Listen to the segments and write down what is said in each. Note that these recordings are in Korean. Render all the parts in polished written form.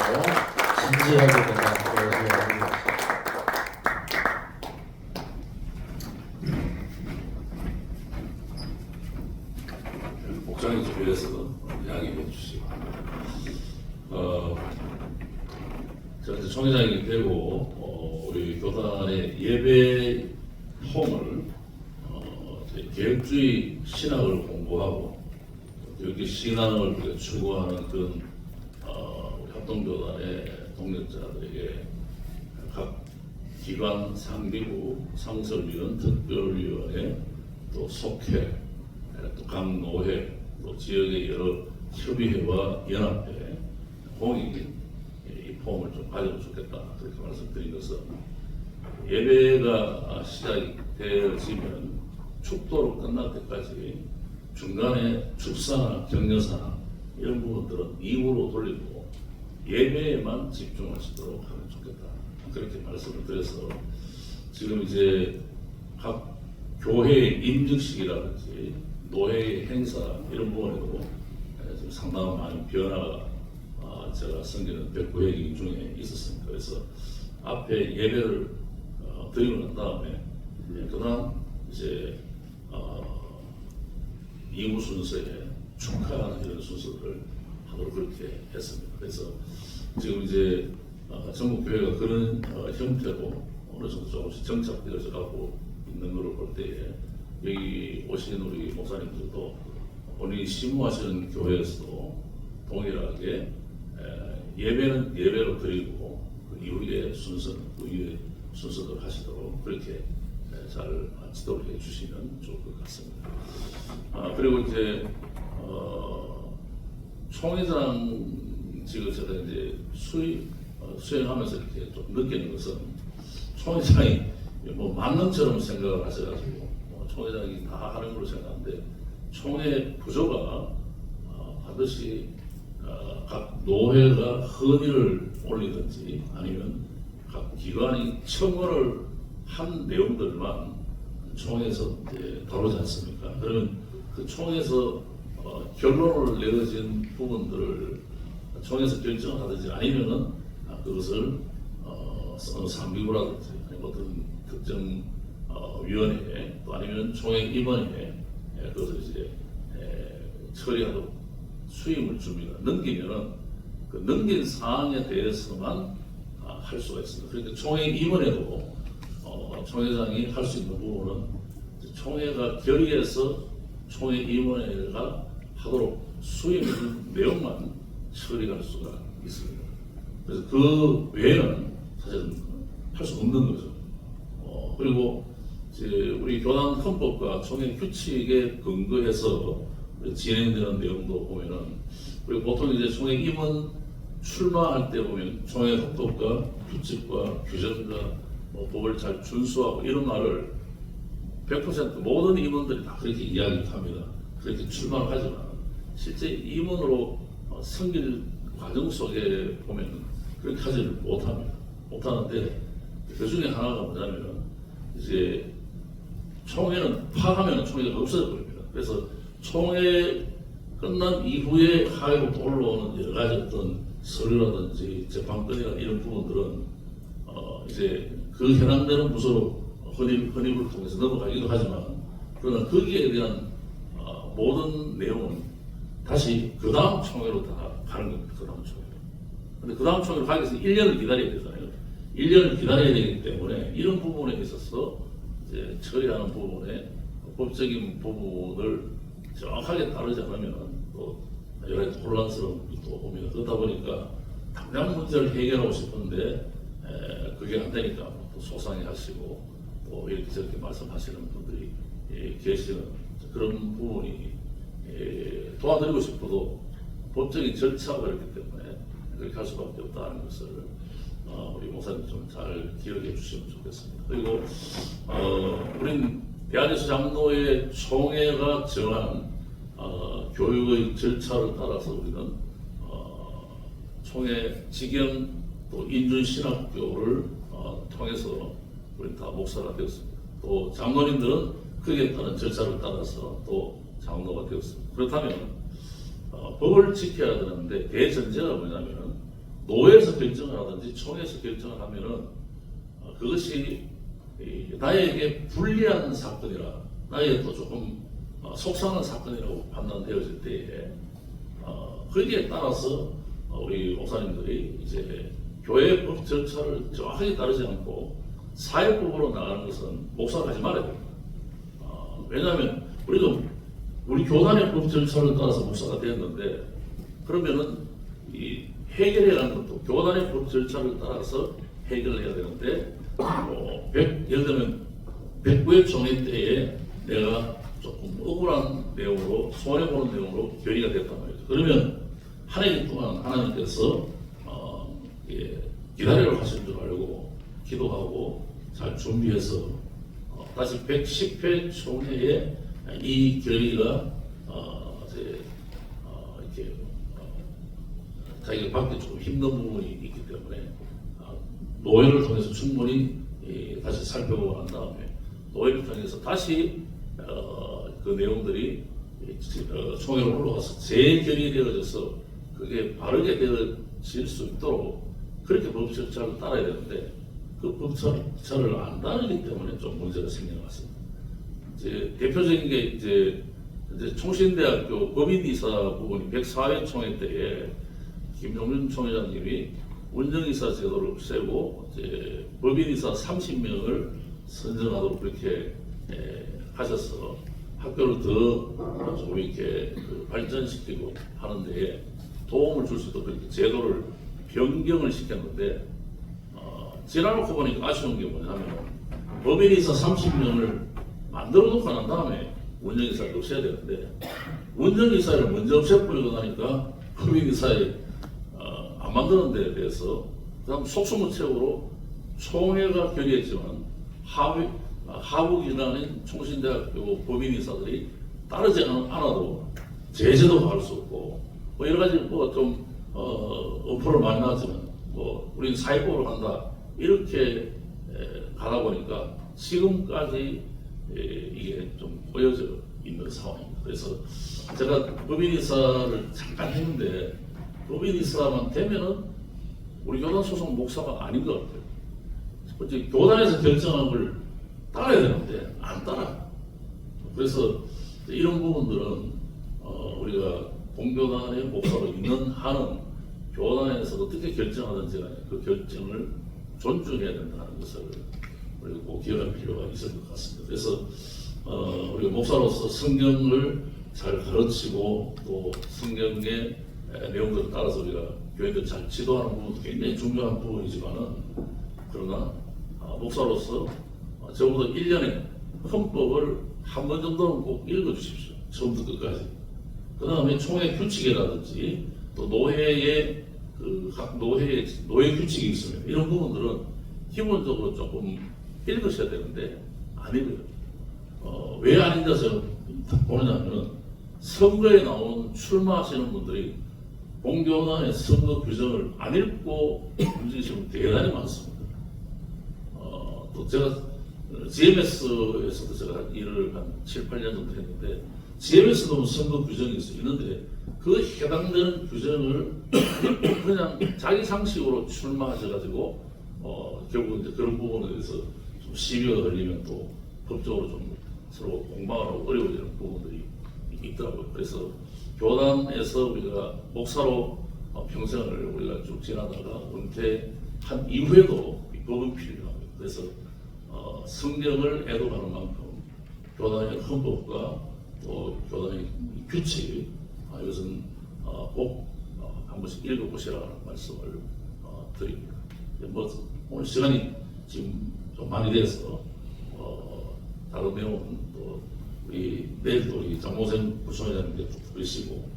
진지하게 된다. 그런 생각이 듭니다. 복장이 좀 이래서 양해해 주시고, 제가 이제 총회장이 되고 우리 교단의 예배 홈을 저희 계획주의 신학을 공부하고 교육의 신앙을 추구하는 그런 우리 합동교단의 동력자들에게 각 기관, 상비구, 상설위원, 특별위원회, 또 속회, 또 각 노회, 또 지역의 여러 협의회와 연합회, 공익인 이 포럼을 좀 가져면 좋겠다 그렇게 말씀드린 것은, 예배가 시작이 되어지면 축도로 끝날 때까지 중간에 축사나 격려사나 이런 부분들은 이후로 돌리고 예배에만 집중할 수 있도록 하면 좋겠다 그렇게 말씀을 드려서, 지금 이제 각 교회의 임직식이라든지 노회의 행사 이런 부분에도 지금 상당한 많은 변화가 제가 섬기는 109회기 중에 있었습니다. 그래서 앞에 예배를 드리고 난 다음에 그다음 이제 2부 순서에 축하하는 이런 순서를 하도록 그렇게 했습니다. 그래서 지금 이제 전국 교회가 그런 형태로 어느 정도 조금씩 정착되어져 가고 있는 것을 볼 때에, 여기 오신 우리 목사님들도 본인이 심무하시는 교회에서도 동일하게 예배는 예배로 드리고 그 이후의 순서는 그 이후의 순서대로 하시도록 그렇게 잘 지도를 해 주시면 좋을 것 같습니다. 그리고 이제 총회장직을 제가 이제 수행하면서 이렇게 좀 느끼는 것은, 총회장이 뭐 만능처럼 생각을 하셔가지고 총회장이 다 하는 걸로 생각하는데, 총회 구조가 반드시 각 노회가 헌의를 올리든지 아니면 각 기관이 청원을 한 내용들만 총회에서 이제 다루지 않습니까? 그러면 그 총회에서 결론을 내려진 부분들을 총회에서 결정을 하든지 아니면은 그것을 상비구라든지 아니면 어떤 특정 위원회에, 또 아니면 총회 임원회에 그것을 이제 처리하도록 수임을 줍니다. 넘기면은 그 넘긴 사항에 대해서만 할 수가 있습니다. 그러니까 총회 임원회도 총회장이 할 수 있는 부분은 총회가 결의해서 총회 임원회가 하도록 수임 내용만 처리할 수가 있습니다. 그래서 그 외에는 사실은 할 수 없는 거죠. 그리고 이제 우리 교단 헌법과 총회 규칙에 근거해서 진행되는 내용도 보면은, 그리고 보통 이제 총회 임원 출마할 때 보면 총회 헌법과 규칙과 규정과 법을 잘 준수하고 이런 말을 100% 모든 임원들이 다 그렇게 이야기합니다. 그렇게 출마를 하지만 실제 임원으로 섬길 과정 속에 보면 그렇게 하지를 못합니다. 못하는데, 그 중에 하나가 뭐냐면 이제 총회는 파하면 총회가 없어져 버립니다. 그래서 총회 끝난 이후에 하회로 또 올라오는 여러 가지 어떤 서류라든지 재판권이나 이런 부분들은 이제 그 해당되는 부서로 헌입을 통해서 넘어가기도 하지만, 그러나 거기에 대한 모든 내용은 다시 그 다음 총회로 다 가는 겁니다. 그 다음 총회로. 근데 그 다음 총회로 가기 위해서 1년을 기다려야 되잖아요. 1년을 기다려야 되기 때문에 이런 부분에 있어서 이제 처리하는 부분에 법적인 부분을 정확하게 다루지 않으면 또 여러 가지 혼란스러운 것도 옵니다. 그러다 보니까 당장 문제를 해결하고 싶은데 그게 안 되니까 또 소상해하시고 또 이렇게 저렇게 말씀하시는 분들이 계시는 그런 부분이, 도와드리고 싶어도 법적인 절차가 그렇기 때문에 그렇게 할 수밖에 없다는 것을 우리 목사님 좀 잘 기억해 주시면 좋겠습니다. 그리고 우린 대한예수 장로회 총회가 정한 교육의 절차를 따라서 우리는 총회 직영 또 인준신학교를 통해서 우리 다 목사가 되었습니다. 또 장로님들은 거기에 따른 절차를 따라서 또 장로가 되었습니다. 그렇다면 법을 지켜야 되는데 대전제가 뭐냐면 노회에서 결정을 하든지 총회에서 결정을 하면은 그것이 나에게 불리한 사건이라 나에게 또 조금 속상한 사건이라고 판단되어질 때에 거기에 따라서 우리 목사님들이 이제 교회법 절차를 정확하게 따르지 않고 사회법으로 나가는 것은 목사가 하지 말아야 됩니다. 왜냐하면 우리 교단의 법 절차를 따라서 목사가 되었는데 그러면은 이 해결해야 하는 것도 교단의 법 절차를 따라서 해결해야 되는데 예를 들면 백부의 총회 때에 내가 조금 억울한 내용으로 손해보는 내용으로 결의가 됐단 말이죠. 그러면 한 해 동안 하나님께서 기다리러 가실 줄 알고 기도하고 잘 준비해서 다시 110회 총회에 이 결의가 이렇게 자기가 받기 좀 힘든 부분이 있기 때문에 노회를 통해서 충분히 다시 살펴보고 난 다음에 노회를 통해서 다시 그 내용들이 총회로 올라가서 재결의되어져서 그게 바르게 되어질 수 있도록 그렇게 법 절차를 따라야 되는데 그 법 절차를 안 따르기 때문에 좀 문제가 생기는 것 같습니다. 이제 대표적인 게 이제 총신대학교 법인이사 부분이 104회 총회 때에 김종민 총회장님이 운영이사 제도를 세우고 이제 법인이사 30명을 선정하도록 그렇게 하셔서 학교를 더 좀 이렇게 발전시키고 하는데 도움을 줄 수 있도록 그렇게 제도를 변경을 시켰는데 지나놓고 보니까 아쉬운 게 뭐냐면 법인이사 30명을 만들어 놓고 난 다음에 운영이사를 없애야 되는데 운영이사를 먼저 없애버리고 나니까 법인이사에 안 만드는 데에 대해서 그다음 속수무책으로 총회가 결의했지만 하부 기관인 총신대학교 법인이사들이 따르지 않아도 제재도 할 수 없고 뭐 여러 가지 좀 엄포를 많이 나왔지만 우리는 사회법으로 한다 이렇게 가다 보니까 지금까지 이게 좀 꼬여져 있는 상황입니다. 그래서 제가 법인이사를 잠깐 했는데 법인이사만 되면은 우리 교단 소속 목사가 아닌 것 같아요. 이제 교단에서 결정한 걸 따라야 되는데 안 따라. 그래서 이런 부분들은 우리가 공교단의 목사로 있는 한은 교단에서 어떻게 결정하든지 간에 그 결정을 존중해야 된다는 것을 우리가 꼭 기억할 필요가 있을 것 같습니다. 그래서 우리가 목사로서 성경을 잘 가르치고 또 성경의 내용들을 따라서 우리가 교회들 잘 지도하는 부분도 굉장히 중요한 부분이지만은 그러나 목사로서 적어도 1년에 헌법을 한 번 정도는 꼭 읽어주십시오. 처음부터 끝까지. 그 다음에 총회 규칙이라든지 또 노회의 노회 규칙이 있으면 이런 부분들은 기본적으로 조금 읽으셔야 되는데 안 읽어요. 왜 안 읽어서 보느냐면 선거에 나온 출마하시는 분들이 공교단의 선거 규정을 안 읽고 움직이시는 분 대단히 많습니다. 또 제가 GMS에서도 제가 일을 한 7, 8년 정도 했는데 GMS도 선거 규정이 있는데 그 해당되는 규정을 그냥 자기 상식으로 출마하셔가지고 결국 이제 그런 부분에 대해서 좀 시비가 걸리면 또 법적으로 좀 서로 공방을 하고 어려워지는 부분들이 있더라고요. 그래서 교단에서 우리가 목사로 평생을 우리가 쭉 지나다가 은퇴한 이후에도 이 법은 필요합니다. 그래서 성경을 애도하는 만큼 교단의 헌법과 또 교단의 규칙 이것은 꼭 한 번씩 읽어보시라는 말씀을 드립니다. 오늘 시간이 지금 좀 많이 돼서 다른 내용은 또 우리 내일 또 우리 장모생 부총회장님께 쭉 들으시고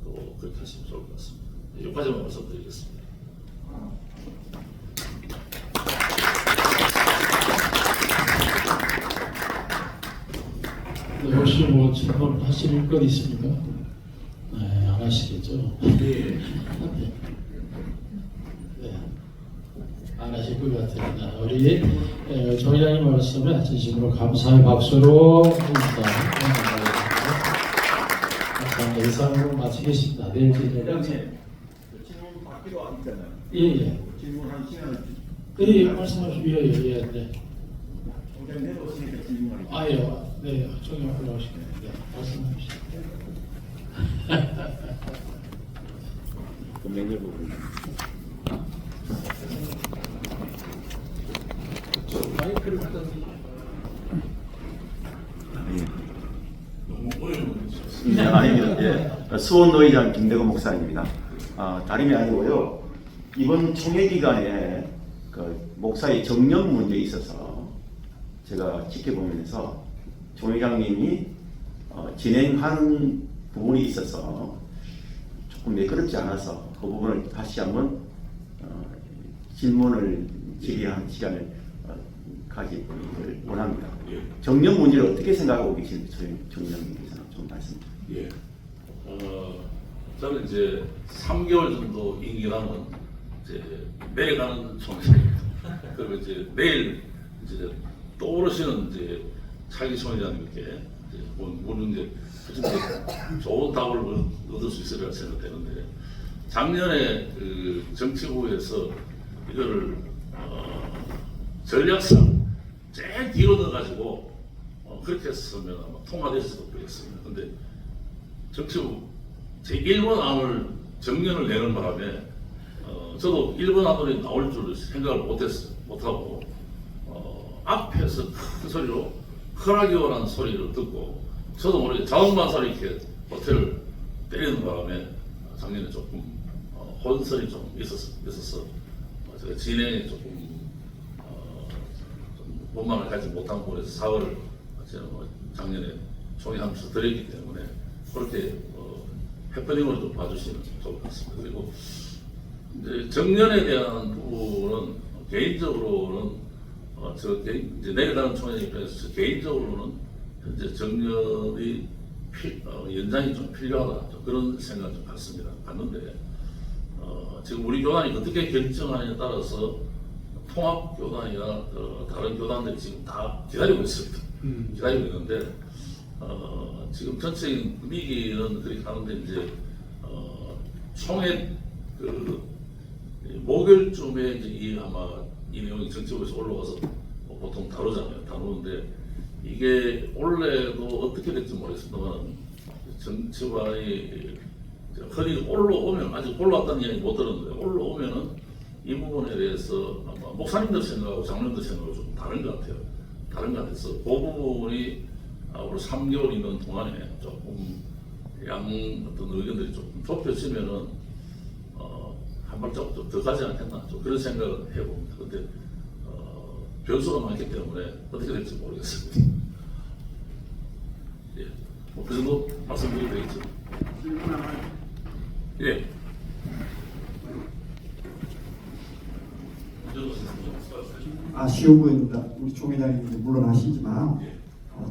또 그렇게 하시면 좋을 것 같습니다. 여기까지만 말씀드리겠습니다. 네, 혹시 뭐 질문하실 것 있습니까? 네, 안 하시겠죠? 네. 네. 안 하실 것 같아요. 우리 조 회장님 말씀에 진심으로 감사의 박수로 인사. 자, 이상으로 마치겠습니다. 내일 기대를. 회장님, 질문 받기로 안 했잖아요. 예. 질문한 시간을 예, 말씀하시죠. 예. 네. 당장 내려오시니까 질문을. 아예, 네, 저기 올라오시면 네, 말씀하시죠. 금명렬 부분. 마이크를 갖다 너무 어려운 거죠. 네, 아닙니다. 예. 수원노회장 김대건 목사입니다. 다름이 아니고요. 이번 총회 기간에 그 목사의 정년 문제에 있어서 제가 지켜보면서 총 회장님이 진행하는 부분이 있어서 조금 매끄럽지 않아서 그 부분을 다시 한번 질문을 질의하는 시간을 가지기를 원합니다. 예. 정년 문제를 어떻게 생각하고 계신지 정 회장님께서 좀 말씀. 예. 저는 이제 3개월 정도 임기라면 이제 내려가는 총회입니다. 그리고 이제 내일 이제 떠오르시는 이제 차기 총회장님께 이제 오늘 이제 좋은 답을 얻을 수 있으리라 생각되는데 작년에 그 정치부에서 이거를 전략상 제일 뒤로 넣어가지고 그렇게 했으면 아마 통과됐을 것 같습니다. 근데 정치부 제1번 안을 정년을 내는 바람에 저도 1번 안으로 나올 줄 생각을 못하고 앞에서 큰 소리로 허락이오라는 소리를 듣고 저도 모르게 자동반사로 이렇게 호텔을 때리는 바람에 작년에 조금 혼선이 좀 있어서 제가 진행에 조금 좀 원망을 가지 못한 부분에서 사과를 제가 작년에 총회하면서 드렸기 때문에 그렇게 해프닝으로 좀 봐주시면 좋을 것 같습니다. 그리고 이제 정년에 대한 부분은 개인적으로는 이제 내려가는 총회 입장에서 개인적으로는 현재 정년이 연장이 좀 필요하다 그런 생각을 좀 갖는데 지금 우리 교단이 어떻게 결정하느냐에 따라서 통합 교단이나 다른 교단들이 지금 다 기다리고 있습니다. 기다리고 있는데 지금 전체적인 분위기는 그렇게 하는데 이제 총회 그 목요일쯤에 이제 아마 이 내용이 정치부에서 올라가서 보통 다루는데 이게 원래도 어떻게 될지 모르겠습니다만 정치부의 흔히 올라오면 아직 올라왔다는 이야기 못 들었는데 올라오면은 이 부분에 대해서 아마 목사님들 생각하고 장로님들 생각하고 좀 다른 것 같아요. 다른 것 같아서 그 부분이 오늘 3개월 있는 동안에 조금 어떤 의견들이 조금 좁혀지면은 한 발자국 좀 더 가지 않겠나 좀 그런 생각을 해봅니다. 근데 변수가 많기 때문에 어떻게 될지 모르겠습니다. 예, 그 정도 말씀드리면 되겠죠. 예. 시호부입니다. 우리 총회장님 물러나시지만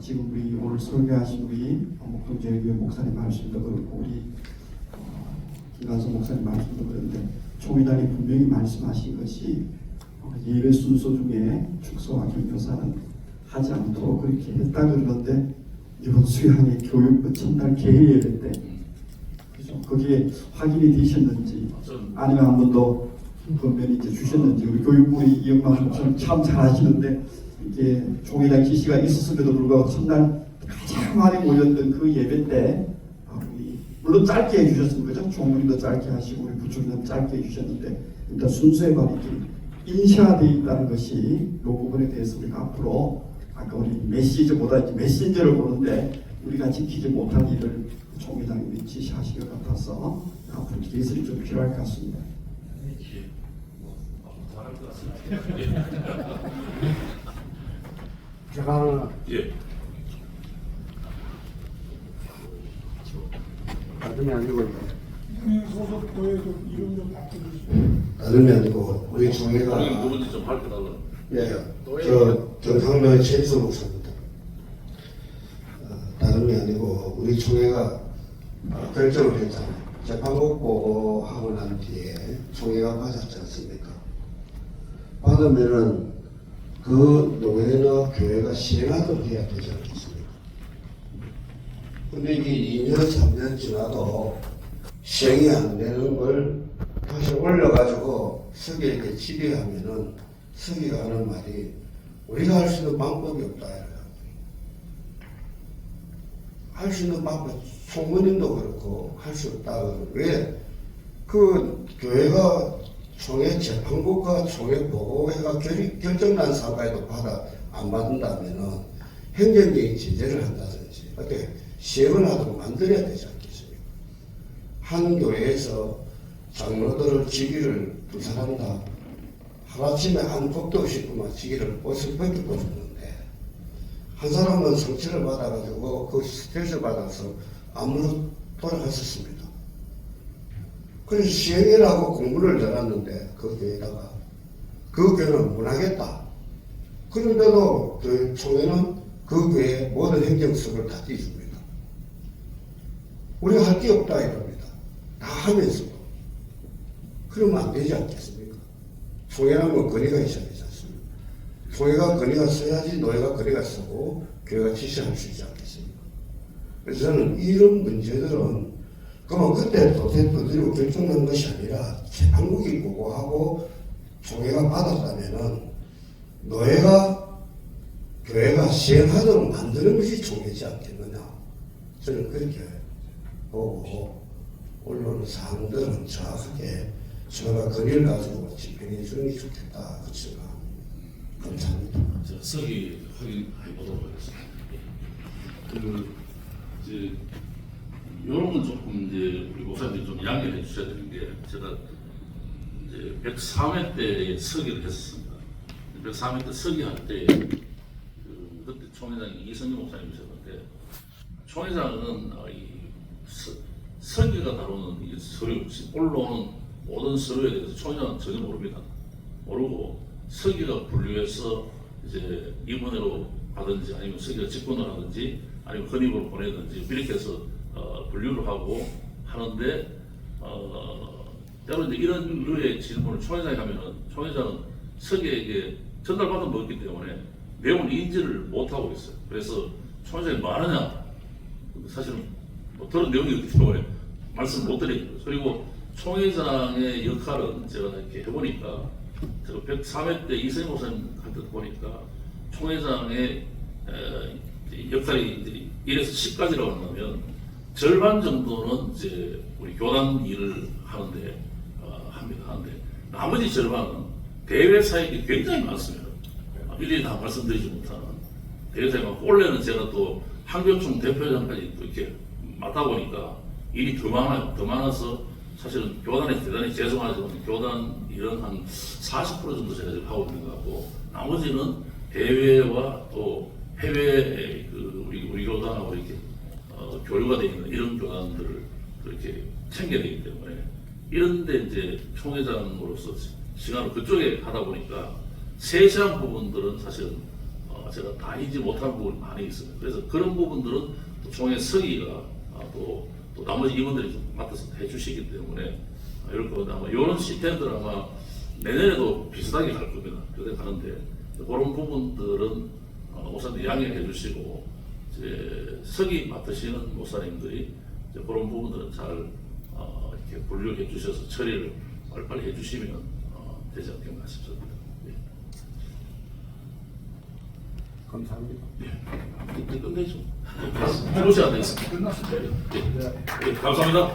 지금 우리 오늘 설교하신 우리 목동제일교회 목사님 말씀도 그렇고 우리 김관성 목사님 말씀도 그런데 총회장이 분명히 말씀하신 것이 예배 순서 중에 축소와 경교사는 하지 않도록 그렇게 했다 그러는데 이번 수양의 교육 첫날 개회 예배 때 그죠? 거기에 확인이 되셨는지 아니면 한 번 더 권면이 이제 주셨는지 우리 교육부의 이영만 목사님 참 잘하시는데 이게 총회장 지시가 있었음에도 불구하고 첫날 가장 많이 모였던 그 예배 때 우리 물론 짧게 해주셨습니다. 그죠? 총무님도 짧게 하시고 우리 부총리도 짧게 해주셨는데 일단 순서에 관해서 인샤되어 있다는 것이 이 부분에 대해서 우리가 앞으로 아까 우리 메시지보다 이제 메신저를 보는데 우리가 지키지 못한 일을 총회장님이 지시하신 것 같아서 앞으로 개선이 좀 필요할 것 같습니다. 제가 예. 다름이 아니고 소속도에도 이름 좀 바꿔주시죠. 다름이 아니고 우리 총회가 우리 누군지 좀 밝혀달라. 저 정상면 최희수 목사입니다. 다름이 아니고 우리 총회가 결정을 했잖아요. 재판국 보고하고 난 뒤에 총회가 받았지 않습니까? 받으면은 그 노회나 교회가 시행하도록 해야 되지 않겠습니까? 근데 이게 2년, 3년 지나도 시행이 안 되는 걸 다시 올려가지고 서기에게 질의하면은 서기가 하는 말이 우리가 할 수 있는 방법이 없다. 할 수 있는 방법, 총무님도 그렇고 할 수 없다. 왜? 그 교회가 총회 재판국과 총회 보고회가 결정난 사과에도 안 받는다면은 행정적인 제재를 한다든지 어떻게 시행을 하도록 만들어야 되지 않겠습니까? 한 교회에서 장로들을 직위를 불살한다. 하루아침에 한 법도 없이 그만 직위를 벗겨버렸는데 한 사람은 성취를 받아가지고 그 스트레스 받아서 암으로 돌아갔었습니다. 그래서 시행이라고 공부를 내놨는데 그 교회다가 그 교회는 못하겠다. 그런데도 그 총회는 그 교회의 모든 행정수를 다 띄줍니다. 우리가 할 게 없다 이럽니다. 다 하면서도. 그러면 안 되지 않겠습니까? 총회라면 권위가 있어야 되지 않습니까? 총회가 권위가 써야지 노예가 권위가 쓰고 교회가 지시할 수 있지 않겠습니까? 그래서 저는 이런 문제들은 그러면 그때 도태들이고 결정난 것이 아니라 재판국이 보고하고 총회가 받았다면은 노예가 교회가 시행하도록 만드는 것이 총회지 않겠느냐. 저는 그렇게 보고 언론 사항들은 정확하게 제가 건의를 가지고 집행해 주는 게 좋겠다. 그 생각합니다. 감사합니다. 제가 서기 확인해 보도록 하겠습니다. 그 이제 이런 건 조금 이제 우리 목사님들이 좀 양해해 주셔야 되는 게 제가 이제 103회 때 서기를 했었습니다. 103회 때 서기할 때 그때 총회장이 이성규 목사님이셨는데 총회장은 이 서기가 다루는 이 서류 올라오는 모든 서류에 대해서 총회장은 전혀 모릅니다. 모르고 서기가 분류해서 이제 임원회로 하든지 아니면 서기가 직권을 하든지 아니면 건입으로 보내든지 이렇게 해서 분류를 하고 하는데 때로 이제 이런 류의 질문을 총회장이 하면은 총회장은 서기에게 전달받은 거였기 때문에 내용을 인지를 못하고 있어요. 그래서 총회장이 뭐 하느냐 사실은 뭐 들은 내용이 없기 때문에 말씀 못 드리고요. 그리고 총회장의 역할은 제가 이렇게 해보니까 제가 103회 때 이성희 목사님한테 보니까 총회장의 역할이 이제 1에서 10까지라고 한다면 절반 정도는 이제 우리 교단 일을 하는데 하는데 나머지 절반은 대외 사역이 굉장히 많습니다. 일일이 다 말씀드리지 못하는 대외 사역. 원래는 제가 또 한교총 대표장까지 또 이렇게 맡다 보니까 일이 더 많아요. 더 많아서 사실은 교단에 대단히 죄송하지만 교단 일은 한 40% 정도 제가 지금 하고 있는 것 같고 나머지는 대외와 또 해외 우리 교단하고 이렇게 교류가 되어 있는 이런 교단들을 이렇게 챙겨야 되기 때문에 이런데 이제 총회장으로서 시간을 그쪽에 하다 보니까 세세한 부분들은 사실은 제가 다 알지 못한 부분이 많이 있습니다. 그래서 그런 부분들은 또 총회 서기가 또 나머지 임원들이 좀 맡아서 해주시기 때문에 이럴 겁니다. 아마 이런 시스템들 아마 내년에도 비슷하게 갈 겁니다. 그렇게 가는데 그런 부분들은 목사님들 양해해 주시고 이제 서기 맡으시는 목사님들이 이제 그런 부분들은 잘 이렇게 분류해 주셔서 처리를 빨리빨리 해주시면 되지 않겠나 싶습니다. 네. 감사합니다. 네. 끝내죠. 해보셔야 되겠습니다. 끝났습니다. 네. 네. 감사합니다.